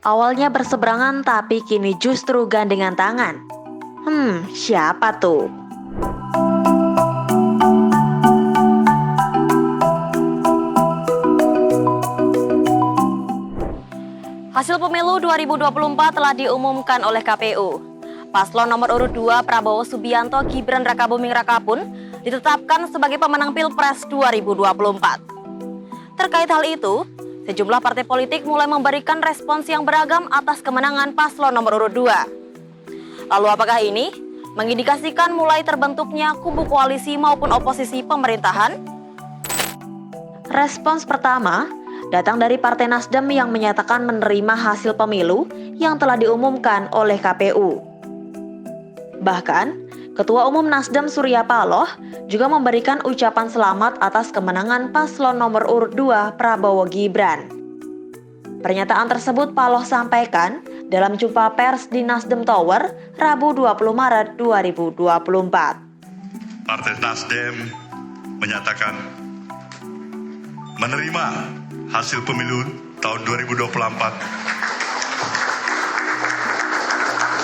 Awalnya berseberangan tapi kini justru gandengan tangan. Siapa tuh? Hasil pemilu 2024 telah diumumkan oleh KPU. Paslon nomor urut 2 Prabowo Subianto Gibran Rakabuming Rakapun ditetapkan sebagai pemenang Pilpres 2024. Terkait hal itu, sejumlah partai politik mulai memberikan respons yang beragam atas kemenangan paslon nomor urut 2. Lalu apakah ini mengindikasikan mulai terbentuknya kubu koalisi maupun oposisi pemerintahan? Respons pertama datang dari Partai Nasdem yang menyatakan menerima hasil pemilu yang telah diumumkan oleh KPU. Bahkan, Ketua Umum Nasdem Surya Paloh juga memberikan ucapan selamat atas kemenangan paslon nomor urut 2 Prabowo Gibran. Pernyataan tersebut Paloh sampaikan dalam jumpa pers di Nasdem Tower, Rabu 20 Maret 2024. Partai Nasdem menyatakan menerima hasil pemilu tahun 2024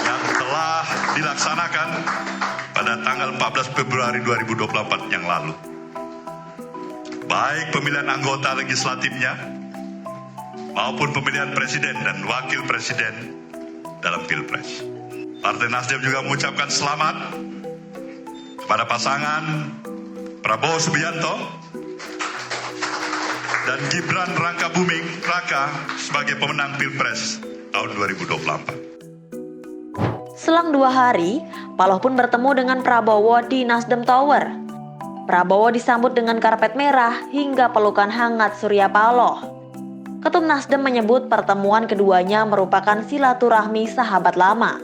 yang telah dilaksanakan pada tanggal 14 Februari 2024 yang lalu. Baik pemilihan anggota legislatifnya maupun pemilihan presiden dan wakil presiden dalam Pilpres. Partai Nasdem juga mengucapkan selamat kepada pasangan Prabowo Subianto dan Gibran Rakabuming Raka sebagai pemenang Pilpres tahun 2024. Selang 2 hari, Paloh pun bertemu dengan Prabowo di Nasdem Tower. Prabowo disambut dengan karpet merah hingga pelukan hangat Surya Paloh. Ketum Nasdem menyebut pertemuan keduanya merupakan silaturahmi sahabat lama.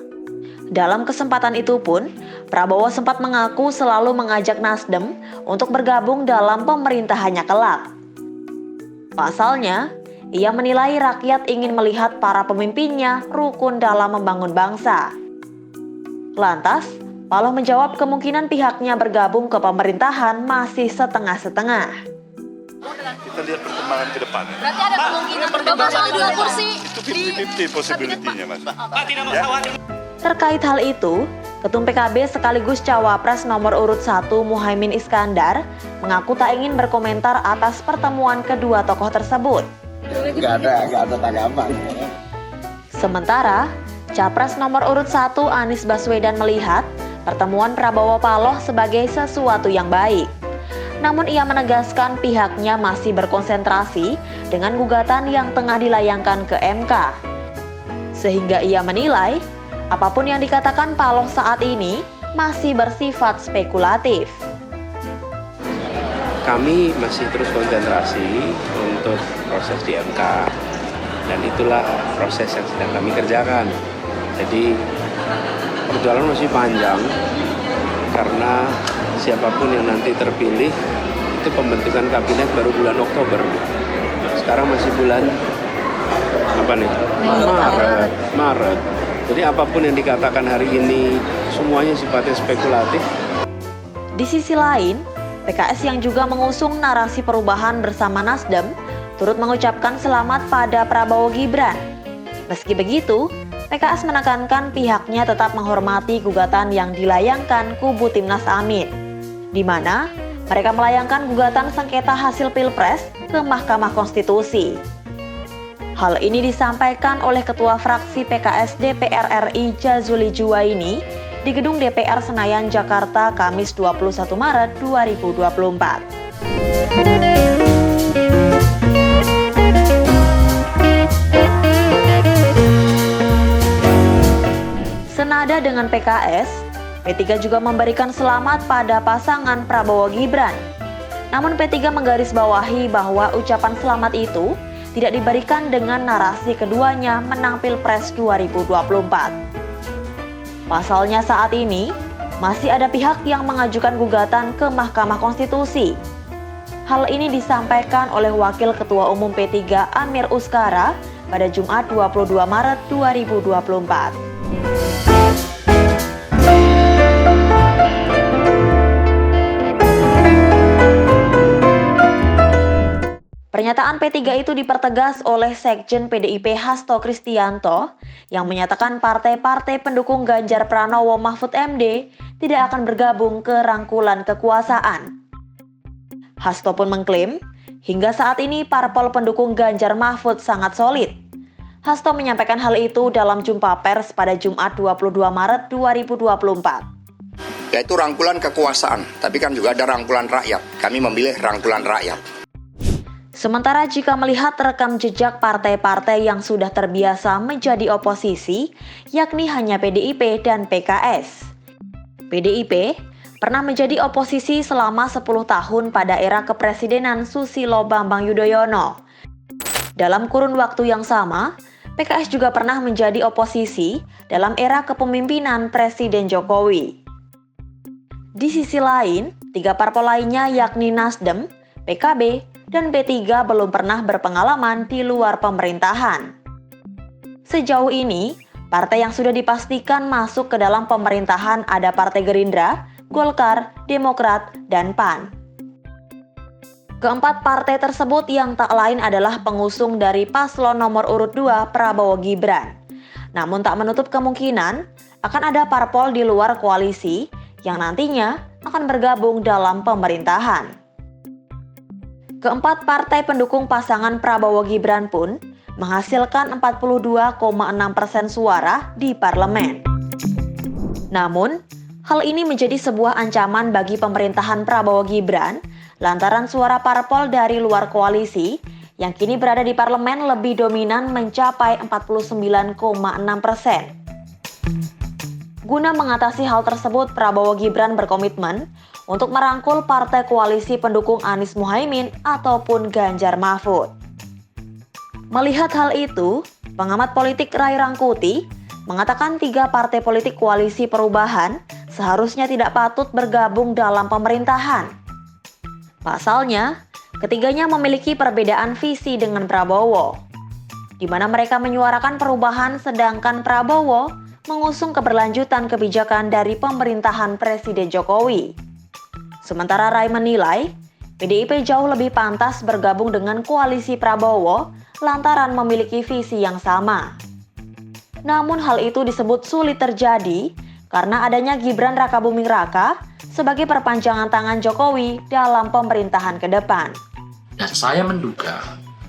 Dalam kesempatan itu pun, Prabowo sempat mengaku selalu mengajak Nasdem untuk bergabung dalam pemerintahannya kelak. Pasalnya, ia menilai rakyat ingin melihat para pemimpinnya rukun dalam membangun bangsa. Lantas, Paloh menjawab kemungkinan pihaknya bergabung ke pemerintahan masih setengah-setengah. Kita lihat perkembangan ke depan. Berarti ada kemungkinan Bapak soal 2 kursi Itu 50-50 possibility-nya, Mas. Terkait hal itu, Ketum PKB sekaligus Cawapres nomor urut 1 Muhaimin Iskandar mengaku tak ingin berkomentar atas pertemuan kedua tokoh tersebut. Gak ada tanggapan. Sementara, Capres nomor urut 1 Anies Baswedan melihat pertemuan Prabowo Paloh sebagai sesuatu yang baik. Namun ia menegaskan pihaknya masih berkonsentrasi dengan gugatan yang tengah dilayangkan ke MK. Sehingga ia menilai apapun yang dikatakan Paloh saat ini masih bersifat spekulatif. Kami masih terus konsentrasi untuk proses di MK, dan itulah proses yang sedang kami kerjakan. Jadi perjalanan masih panjang, karena siapapun yang nanti terpilih itu pembentukan kabinet baru bulan Oktober. Sekarang masih bulan apa nih? Maret. Jadi apapun yang dikatakan hari ini semuanya sifatnya spekulatif. Di sisi lain, PKS yang juga mengusung narasi perubahan bersama Nasdem turut mengucapkan selamat pada Prabowo Gibran. Meski begitu, PKS menekankan pihaknya tetap menghormati gugatan yang dilayangkan kubu Timnas Amin, di mana mereka melayangkan gugatan sengketa hasil Pilpres ke Mahkamah Konstitusi. Hal ini disampaikan oleh Ketua Fraksi PKS DPR RI Jazuli Juwaini di Gedung DPR Senayan, Jakarta, Kamis 21 Maret 2024. Senada dengan PKS, P3 juga memberikan selamat pada pasangan Prabowo Gibran. Namun P3 menggarisbawahi bahwa ucapan selamat itu tidak diberikan dengan narasi keduanya menang Pilpres 2024. Pasalnya saat ini, masih ada pihak yang mengajukan gugatan ke Mahkamah Konstitusi. Hal ini disampaikan oleh Wakil Ketua Umum P3 Amir Uskara pada Jumat 22 Maret 2024. Pernyataan P3 itu dipertegas oleh Sekjen PDIP Hasto Kristianto yang menyatakan partai-partai pendukung Ganjar Pranowo Mahfud MD tidak akan bergabung ke rangkulan kekuasaan. Hasto pun mengklaim, hingga saat ini parpol pendukung Ganjar Mahfud sangat solid. Hasto menyampaikan hal itu dalam jumpa pers pada Jumat 22 Maret 2024. Yaitu rangkulan kekuasaan, tapi kan juga ada rangkulan rakyat. Kami memilih rangkulan rakyat. Sementara jika melihat rekam jejak partai-partai yang sudah terbiasa menjadi oposisi, yakni hanya PDIP dan PKS. PDIP pernah menjadi oposisi selama 10 tahun pada era kepresidenan Susilo Bambang Yudhoyono. Dalam kurun waktu yang sama, PKS juga pernah menjadi oposisi dalam era kepemimpinan Presiden Jokowi. Di sisi lain, 3 parpol lainnya yakni Nasdem, PKB, dan P3 belum pernah berpengalaman di luar pemerintahan. Sejauh ini, partai yang sudah dipastikan masuk ke dalam pemerintahan ada Partai Gerindra, Golkar, Demokrat, dan PAN. Keempat partai tersebut yang tak lain adalah pengusung dari paslon nomor urut 2 Prabowo Gibran. Namun tak menutup kemungkinan akan ada parpol di luar koalisi yang nantinya akan bergabung dalam pemerintahan. Keempat partai pendukung pasangan Prabowo Gibran pun menghasilkan 42,6% suara di parlemen. Namun, hal ini menjadi sebuah ancaman bagi pemerintahan Prabowo Gibran lantaran suara parpol dari luar koalisi yang kini berada di parlemen lebih dominan mencapai 49,6%. Guna mengatasi hal tersebut, Prabowo Gibran berkomitmen untuk merangkul partai koalisi pendukung Anies Muhaimin ataupun Ganjar Mahfud. Melihat hal itu, pengamat politik Ray Rangkuti mengatakan 3 partai politik koalisi perubahan seharusnya tidak patut bergabung dalam pemerintahan. Pasalnya, ketiganya memiliki perbedaan visi dengan Prabowo, di mana mereka menyuarakan perubahan sedangkan Prabowo mengusung keberlanjutan kebijakan dari pemerintahan Presiden Jokowi. Sementara Rai menilai, PDIP jauh lebih pantas bergabung dengan koalisi Prabowo lantaran memiliki visi yang sama. Namun hal itu disebut sulit terjadi karena adanya Gibran Rakabuming Raka sebagai perpanjangan tangan Jokowi dalam pemerintahan ke depan. Dan saya menduga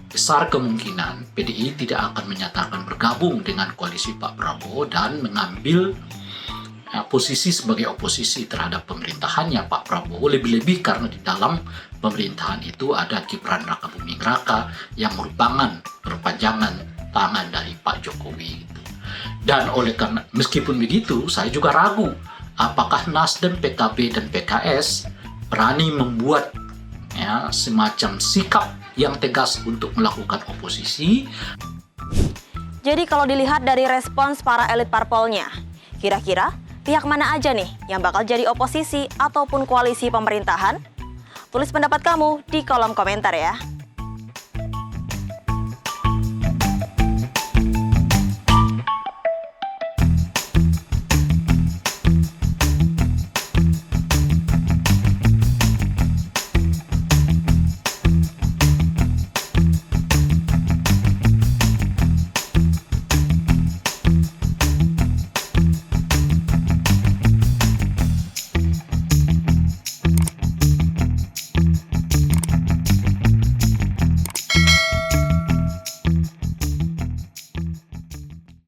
besar kemungkinan PDI tidak akan menyatakan bergabung dengan koalisi Pak Prabowo dan mengambil posisi sebagai oposisi terhadap pemerintahannya Pak Prabowo, lebih-lebih karena di dalam pemerintahan itu ada Gibran Rakabuming Raka yang merupakan perpanjangan tangan dari Pak Jokowi. Dan oleh karena meskipun begitu, saya juga ragu apakah Nasdem, PKB, dan PKS berani membuat semacam sikap yang tegas untuk melakukan oposisi. Jadi kalau dilihat dari respons para elit parpolnya, kira-kira pihak mana aja nih yang bakal jadi oposisi ataupun koalisi pemerintahan? Tulis pendapat kamu di kolom komentar ya.